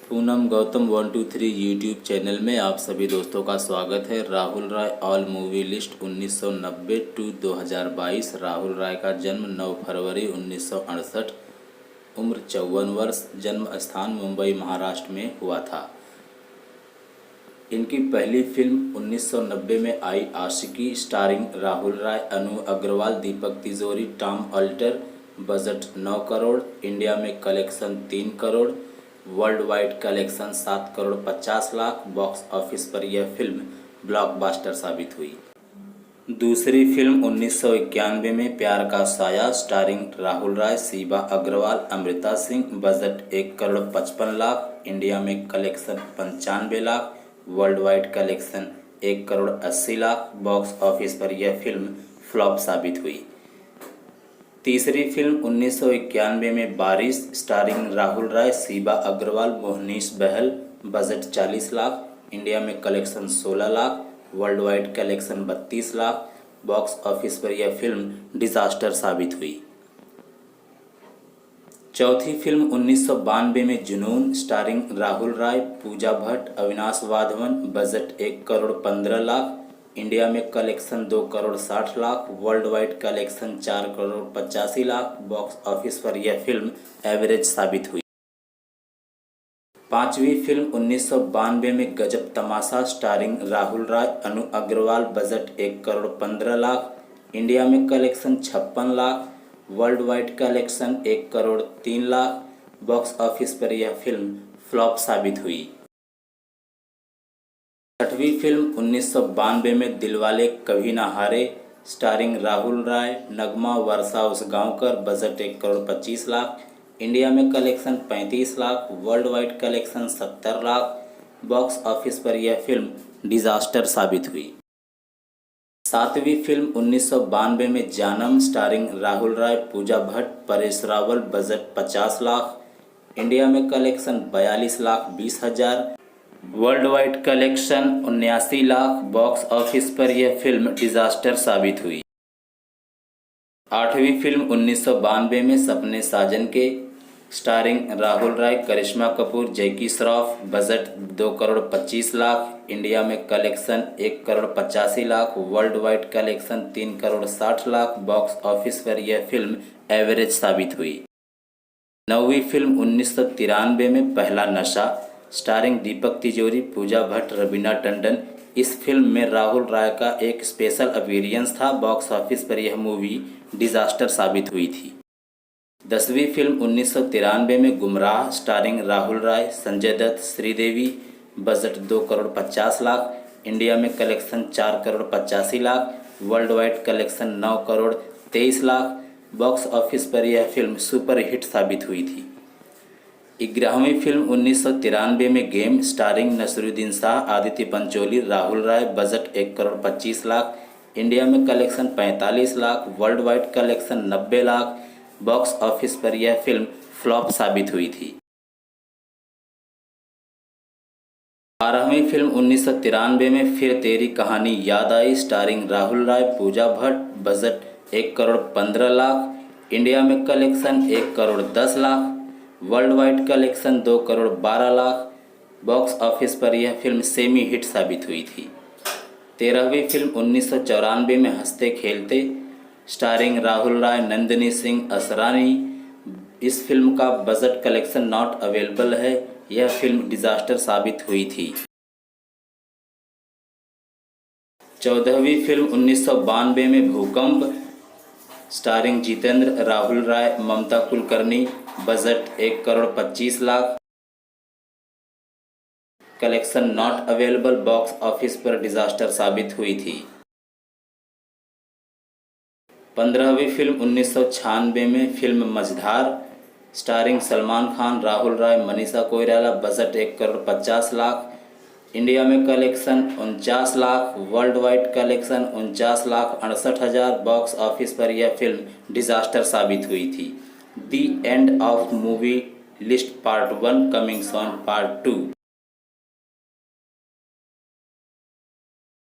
Poonam Gautam 123 YouTube channel में आप सभी दोस्तों का स्वागत है। Rahul Roy all movie list 1990 to 2022। Rahul Roy का जन्म 9 फरवरी 1968, उम्र 54 वर्ष, जन्म स्थान मुंबई महाराष्ट्र में हुआ था। इनकी पहली फिल्म 1990 में आई Aashiqui, starring Rahul Roy, Anu Agarwal, Deepak Tijori, Tom Alter. Budget 9 crore, India में collection 3 crore, world wide collection 7 crore 50 lakh. Box office पर यह फिल्म ब्लॉकबस्टर साबित हुई। दूसरी फिल्म 1991 में प्यार का साया, स्टारिंग राहुल राय, शीबा अग्रवाल, अमृता सिंह। बजट 1 करोड़ 55 लाख, इंडिया में collection 95 lakh, world wide collection 1 crore 80 lakh. Box office पर यह फिल्म फ्लॉप साबित हुई। तीसरी फिल्म 1991 में बारिश, स्टारिंग राहुल राय, शीबा अग्रवाल, मोहनीश बहल। बजट 40 लाख, इंडिया में collection 16 lakh, world wide collection 32 lakh. Box office पर यह फिल्म डिजास्टर साबित हुई। चौथी फिल्म 1992 में जुनून, स्टारिंग राहुल राय, पूजा भट्ट, अविनाश वाधवन। बजट 1 करोड़ 15 लाख, इंडिया में collection 2 crore 60 lakh, world wide collection 4 crore 85 lakh. Box office पर यह फिल्म एवरेज साबित हुई। पांचवी फिल्म 1992 में गजब तमाशा, starring Rahul Roy, Anu Agarwal. Budget 1 crore 15 lakh, India में collection 56 lakh, world wide collection 1 crore 3 lakh. Box office पर यह फिल्म फ्लॉप साबित हुई। छठवीं फिल्म 1992 में दिलवाले कभी ना हारे, स्टारिंग राहुल राय, नगमा, वर्षा उसगांवकर। बजट 1 करोड़ 25 लाख, इंडिया में collection 35 lakh, world wide collection 70 lakh. Box office पर यह फिल्म डिजास्टर साबित हुई। सातवीं फिल्म 1992 में जानम, स्टारिंग राहुल राय, पूजा भट्ट, परेश रावल। बजट 50 लाख, इंडिया में कलेक्शन 42 लाख 20 हजार, world wide collection 79 lakh. Box office पर यह फिल्म डिजास्टर साबित हुई। आठवीं फिल्म 1992 में सपने साजन के, स्टारिंग राहुल राय, करिश्मा कपूर, जैकी श्रॉफ। बजट 2 करोड़ 25 लाख, इंडिया में collection 1 crore 85 lakh, world wide collection 3 crore 60 lakh. Box office पर यह फिल्म एवरेज साबित हुई। नौवीं फिल्म 1993 में पहला नशा, स्टारिंग दीपक तिजोरी, पूजा भट्ट, रवीना टंडन। इस फिल्म में राहुल राय का एक स्पेशल अपीयरेंस था। बॉक्स ऑफिस पर यह मूवी डिजास्टर साबित हुई थी। 10वीं फिल्म 1993 में गुमराह, स्टारिंग राहुल राय, संजय दत्त, श्रीदेवी। बजट 2 करोड़ 50 लाख, इंडिया में collection 4 crore 85 lakh, world wide collection 9 crore 23 lakh. Box office पर यह फिल्म सुपर हिट साबित हुई थी। 11वीं फिल्म 1993 में गेम, स्टारिंग नसरुद्दीन शाह, आदित्य पंचोली, राहुल राय। बजट 1 करोड़ 25 लाख, इंडिया में collection 45 lakh, world wide collection 90 lakh. Box office पर यह फिल्म फ्लॉप साबित हुई थी। 12वीं फिल्म 1993 में फिर तेरी कहानी याद आई, स्टारिंग राहुल राय, पूजा भट्ट। बजट 1 करोड़ 15 लाख, इंडिया में collection 1 crore 10 lakh, world wide collection 2 crore 12 lakh. Box office पर यह फिल्म सेमी हिट साबित हुई थी। 13वीं फिल्म 1994 में हंसते खेलते, स्टारिंग राहुल राय, नंदिनी सिंह, असरानी। इस फिल्म का बजट कलेक्शन नॉट अवेलेबल है। यह फिल्म डिजास्टर साबित हुई थी। 14वीं फिल्म 1992 में Bhookamp, starring Jeetendra, Rahul Roy, Mamta Kulkarni. Budget 1 crore 25 lakh, collection not available. Box office पर डिजास्टर साबित हुई थी। 15वीं फिल्म 1996 में film Majhdhar, starring Salman Khan, Rahul Roy, Manisha Koirala. Budget 1 crore 50 lakh, India में collection 49 lakh, world wide collection 49 lakh 68 हजार। बॉक्स ऑफिस पर यह फिल्म डिजास्टर साबित हुई थी। The end of movie list part 1 coming soon part 2।